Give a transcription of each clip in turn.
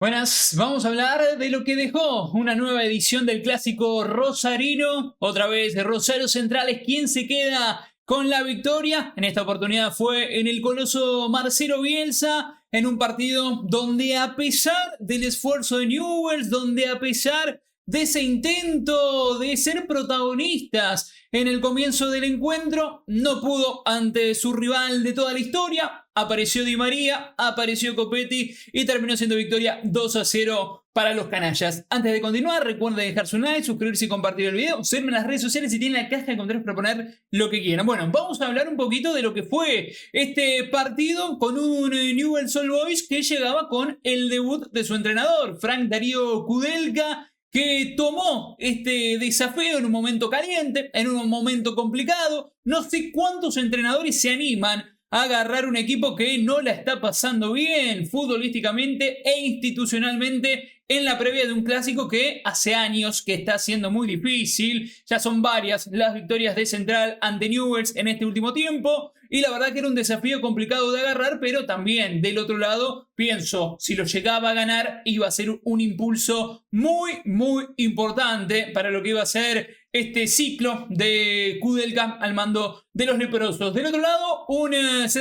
Buenas, vamos a hablar de lo que dejó una nueva edición del clásico rosarino. Otra vez Rosario Central es quien se queda con la victoria. En esta oportunidad fue en el coloso Marcelo Bielsa, en un partido donde a pesar del esfuerzo de Newell's, donde a pesar de ese intento de ser protagonistas en el comienzo del encuentro, no pudo ante su rival de toda la historia. Apareció Di María, apareció Copetti y terminó siendo victoria 2-0 para los canallas. Antes de continuar, recuerden dejar su like, suscribirse y compartir el video, seguirme en las redes sociales y tienen la caja de comentarios para poner lo que quieran. Bueno, vamos a hablar un poquito de lo que fue este partido con un Newell's Old Boys que llegaba con el debut de su entrenador, Frank Darío Kudelka, que tomó este desafío en un momento caliente, en un momento complicado. No sé cuántos entrenadores se animan a agarrar un equipo que no la está pasando bien futbolísticamente e institucionalmente en la previa de un clásico que hace años que está siendo muy difícil. Ya son varias las victorias de Central ante Newell's en este último tiempo y la verdad que era un desafío complicado de agarrar, pero también del otro lado pienso, si lo llegaba a ganar iba a ser un impulso muy importante para lo que iba a ser este ciclo de Kudelka al mando de los leprosos. Del otro lado, un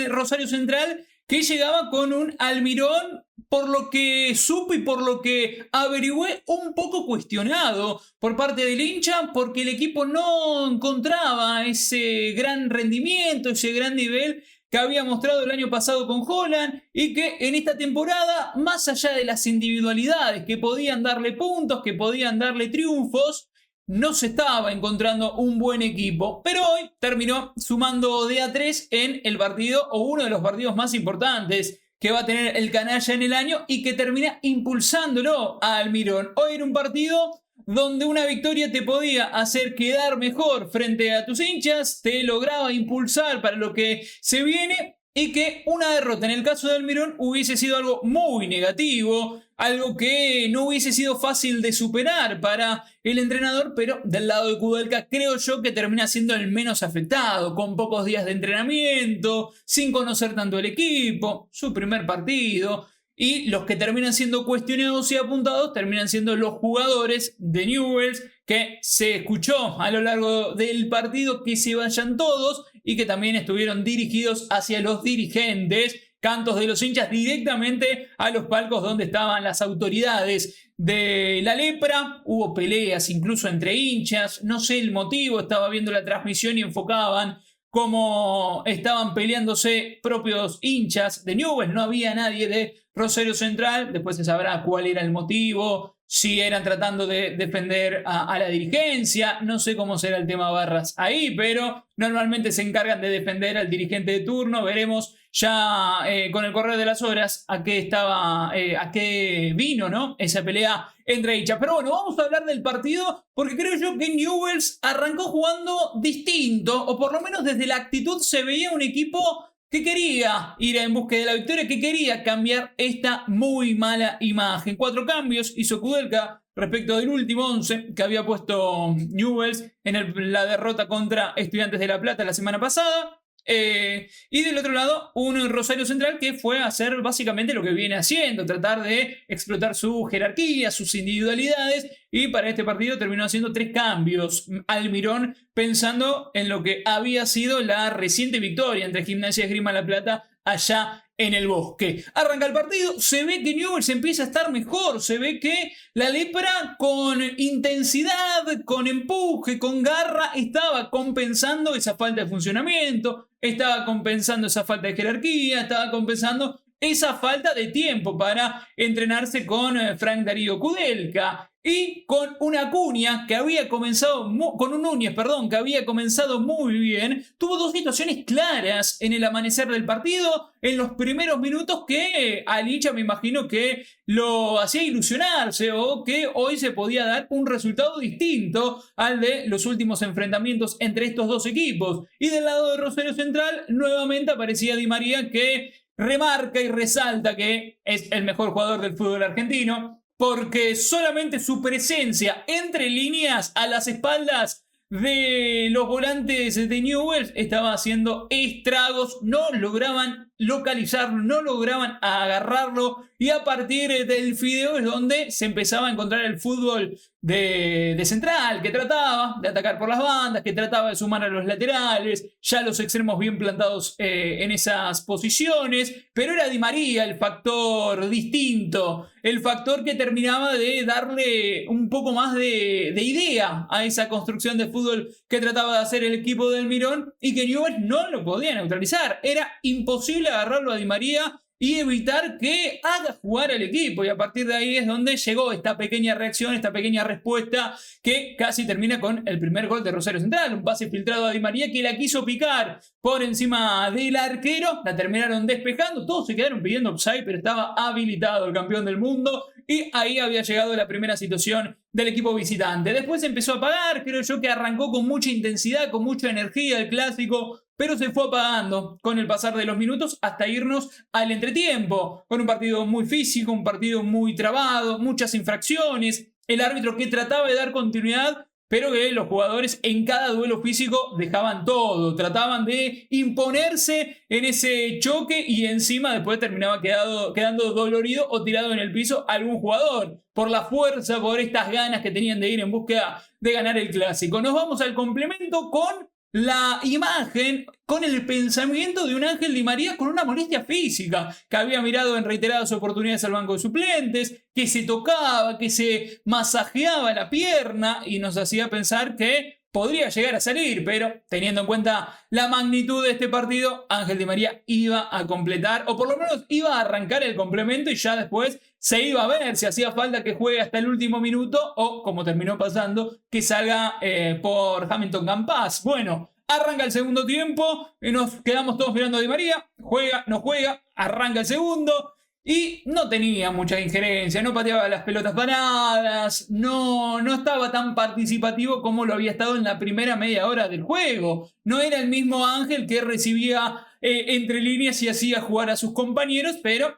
Rosario Central que llegaba con un Almirón, por lo que supe y por lo que averigüé, un poco cuestionado por parte del hincha, porque el equipo no encontraba ese gran rendimiento, ese gran nivel que había mostrado el año pasado con Holland y que en esta temporada, más allá de las individualidades que podían darle puntos, que podían darle triunfos, no se estaba encontrando un buen equipo, pero hoy terminó sumando de a 3 en el partido o uno de los partidos más importantes que va a tener el canalla en el año y que termina impulsándolo a Almirón. Hoy era un partido donde una victoria te podía hacer quedar mejor frente a tus hinchas, te lograba impulsar para lo que se viene y que una derrota en el caso de Almirón hubiese sido algo muy negativo, algo que no hubiese sido fácil de superar para el entrenador, pero del lado de Kudelka creo yo que termina siendo el menos afectado, con pocos días de entrenamiento, sin conocer tanto el equipo, su primer partido. Y los que terminan siendo cuestionados y apuntados terminan siendo los jugadores de Newell's, que se escuchó a lo largo del partido que se vayan todos y que también estuvieron dirigidos hacia los dirigentes, cantos de los hinchas directamente a los palcos donde estaban las autoridades de la lepra. Hubo peleas incluso entre hinchas, no sé el motivo, estaba viendo la transmisión y enfocaban cómo estaban peleándose propios hinchas de Newell's, no había nadie de Rosario Central, después se sabrá cuál era el motivo, si eran tratando de defender a la dirigencia, no sé cómo será el tema barras ahí, pero normalmente se encargan de defender al dirigente de turno. Veremos ya con el correr de las horas a qué vino, ¿no? Esa pelea entre hinchas. Pero bueno, vamos a hablar del partido porque creo yo que Newell's arrancó jugando distinto, o por lo menos desde la actitud se veía un equipo que quería ir en busca de la victoria, que quería cambiar esta muy mala imagen. 4 cambios hizo Kudelka respecto del último 11 que había puesto Newell's en la derrota contra Estudiantes de La Plata la semana pasada. Y del otro lado, un Rosario Central que fue a hacer básicamente lo que viene haciendo, tratar de explotar su jerarquía, sus individualidades, y para este partido terminó haciendo 3 cambios. Almirón pensando en lo que había sido la reciente victoria entre Gimnasia y Esgrima La Plata allá en el Bosque. Arranca el partido, se ve que Newell's empieza a estar mejor, se ve que la lepra con intensidad, con empuje, con garra, estaba compensando esa falta de funcionamiento, estaba compensando esa falta de jerarquía, estaba compensando esa falta de tiempo para entrenarse con Frank Darío Kudelka. Y con una Acuña que había comenzado, con un Núñez, perdón, que había comenzado muy bien, tuvo 2 situaciones claras en el amanecer del partido, en los primeros minutos, que a Licha me imagino que lo hacía ilusionarse o que hoy se podía dar un resultado distinto al de los últimos enfrentamientos entre estos dos equipos. Y del lado de Rosario Central, nuevamente aparecía Di María, que remarca y resalta que es el mejor jugador del fútbol argentino, porque solamente su presencia entre líneas a las espaldas de los volantes de Newell's estaba haciendo estragos. No lograban localizarlo, no lograban agarrarlo, y a partir del fideo es donde se empezaba a encontrar el fútbol de Central, que trataba de atacar por las bandas, que trataba de sumar a los laterales, ya los extremos bien plantados en esas posiciones, pero era Di María el factor distinto, el factor que terminaba de darle un poco más de idea a esa construcción de fútbol que trataba de hacer el equipo del Mirón, y que Newell's no lo podía neutralizar. Era imposible agarrarlo a Di María y evitar que haga jugar al equipo, y a partir de ahí es donde llegó esta pequeña reacción, esta pequeña respuesta que casi termina con el primer gol de Rosario Central, un pase filtrado a Di María que la quiso picar por encima del arquero, la terminaron despejando, todos se quedaron pidiendo offside, pero estaba habilitado el campeón del mundo, y ahí había llegado la primera situación del equipo visitante. Después empezó a apagar, creo yo que arrancó con mucha intensidad, con mucha energía el clásico, pero se fue apagando con el pasar de los minutos hasta irnos al entretiempo, con un partido muy físico, un partido muy trabado, muchas infracciones, el árbitro que trataba de dar continuidad, pero que los jugadores en cada duelo físico dejaban todo, trataban de imponerse en ese choque, y encima después terminaba quedando dolorido o tirado en el piso algún jugador, por la fuerza, por estas ganas que tenían de ir en búsqueda de ganar el clásico. Nos vamos al complemento con la imagen, con el pensamiento de un Ángel Di María con una molestia física, que había mirado en reiteradas oportunidades al banco de suplentes, que se tocaba, que se masajeaba la pierna y nos hacía pensar que podría llegar a salir, pero teniendo en cuenta la magnitud de este partido, Ángel Di María iba a completar, o por lo menos iba a arrancar el complemento, y ya después se iba a ver si hacía falta que juegue hasta el último minuto, o como terminó pasando, que salga por Hamilton Campas. Bueno, arranca el segundo tiempo y nos quedamos todos mirando a Di María, juega, no juega, arranca el segundo. Y no tenía mucha injerencia, no pateaba las pelotas paradas, no estaba tan participativo como lo había estado en la primera media hora del juego. No era el mismo Ángel que recibía entre líneas y hacía jugar a sus compañeros, pero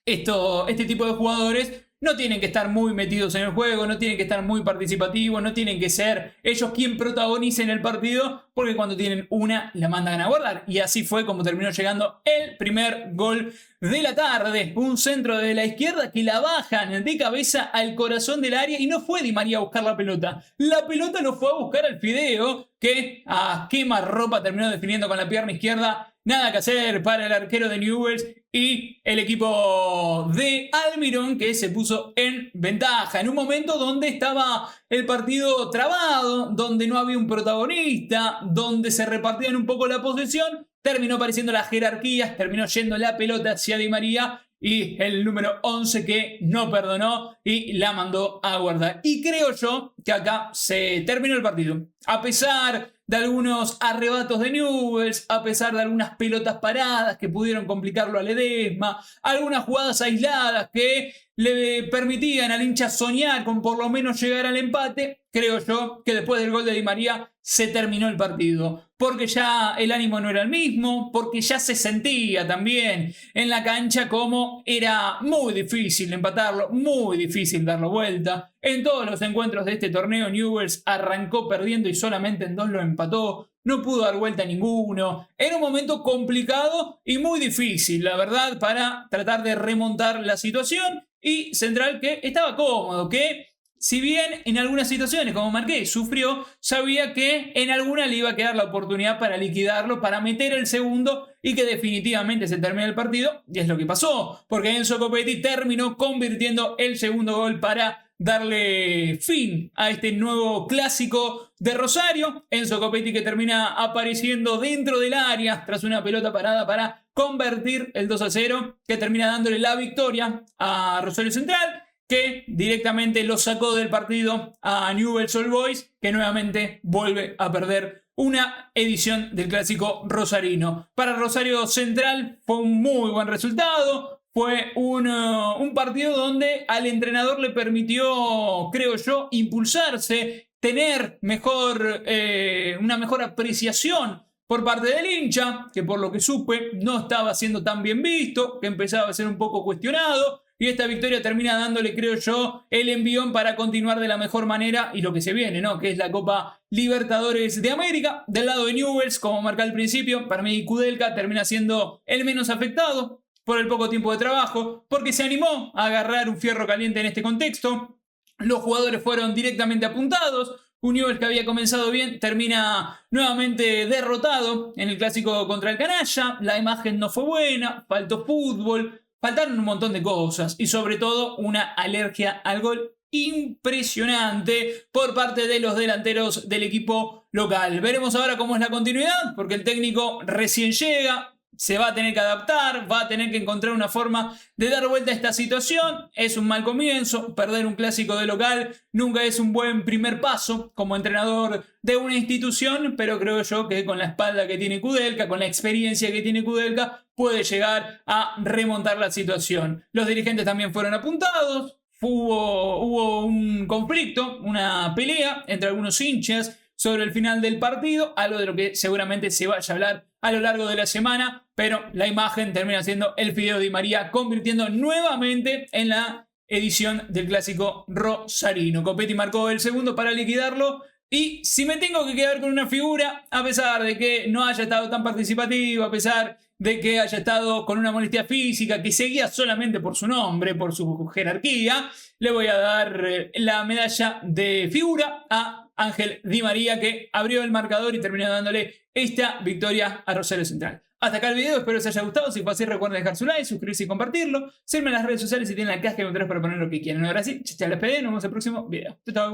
este tipo de jugadores no tienen que estar muy metidos en el juego, no tienen que estar muy participativos, no tienen que ser ellos quien protagonicen el partido, porque cuando tienen una la mandan a guardar. Y así fue como terminó llegando el primer gol de la tarde. Un centro de la izquierda que la bajan de cabeza al corazón del área, y no fue Di María a buscar la pelota. La pelota lo fue a buscar al Fideo, que a quemarropa terminó definiendo con la pierna izquierda. Nada que hacer para el arquero de Newell's y el equipo de Almirón, que se puso en ventaja en un momento donde estaba el partido trabado, donde no había un protagonista, donde se repartían un poco la posesión. Terminó apareciendo las jerarquías, terminó yendo la pelota hacia Di María y el número 11 que no perdonó y la mandó a guardar. Y creo yo que acá se terminó el partido. A pesar de algunos arrebatos de Newell's, a pesar de algunas pelotas paradas que pudieron complicarlo a Ledesma, algunas jugadas aisladas que le permitían al hincha soñar con por lo menos llegar al empate, creo yo que después del gol de Di María se terminó el partido, porque ya el ánimo no era el mismo, porque ya se sentía también en la cancha como era muy difícil empatarlo, muy difícil darlo vuelta. En todos los encuentros de este torneo Newell's arrancó perdiendo y solamente en 2 lo empató, no pudo dar vuelta a ninguno. Era un momento complicado y muy difícil, la verdad, para tratar de remontar la situación, y Central que estaba cómodo, que si bien en algunas situaciones, como marqué, sufrió, sabía que en alguna le iba a quedar la oportunidad para liquidarlo, para meter el segundo y que definitivamente se termine el partido, y es lo que pasó, porque Enzo Copetti terminó convirtiendo el segundo gol para darle fin a este nuevo clásico de Rosario. Enzo Copetti que termina apareciendo dentro del área tras una pelota parada para convertir el 2-0, que termina dándole la victoria a Rosario Central, que directamente lo sacó del partido a Newell's Old Boys, que nuevamente vuelve a perder una edición del clásico rosarino. Para Rosario Central fue un muy buen resultado. Fue un partido donde al entrenador le permitió, creo yo, impulsarse, tener una mejor apreciación por parte del hincha, que por lo que supe no estaba siendo tan bien visto, que empezaba a ser un poco cuestionado, y esta victoria termina dándole, creo yo, el envión para continuar de la mejor manera y lo que se viene, ¿no? Que es la Copa Libertadores de América. Del lado de Newell's, como marca al principio, para mí Kudelka termina siendo el menos afectado por el poco tiempo de trabajo, porque se animó a agarrar un fierro caliente en este contexto. Los jugadores fueron directamente apuntados. Un Newell's que había comenzado bien termina nuevamente derrotado en el clásico contra el Canalla. La imagen no fue buena, faltó fútbol, faltaron un montón de cosas y sobre todo una alergia al gol impresionante por parte de los delanteros del equipo local. Veremos ahora cómo es la continuidad, porque el técnico recién llega, se va a tener que adaptar, va a tener que encontrar una forma de dar vuelta a esta situación. Es un mal comienzo, perder un clásico de local nunca es un buen primer paso como entrenador de una institución, pero creo yo que con la espalda que tiene Kudelka, con la experiencia que tiene Kudelka, puede llegar a remontar la situación. Los dirigentes también fueron apuntados, hubo un conflicto, una pelea entre algunos hinchas sobre el final del partido, algo de lo que seguramente se vaya a hablar a lo largo de la semana, pero la imagen termina siendo el Fideo Di María convirtiendo nuevamente en la edición del clásico rosarino. Copetti marcó el segundo para liquidarlo. Y si me tengo que quedar con una figura, a pesar de que no haya estado tan participativo, a pesar de que haya estado con una molestia física, que seguía solamente por su nombre, por su jerarquía, le voy a dar la medalla de figura a Ángel Di María, que abrió el marcador y terminó dándole esta victoria a Rosario Central. Hasta acá el video, espero que les haya gustado. Si fue así, recuerden dejar su like, suscribirse y compartirlo. Seguirme en las redes sociales si tienen la caja de comentarios para poner lo que quieran. Ahora sí, ya les pedí, nos vemos en el próximo video. Chao, chao.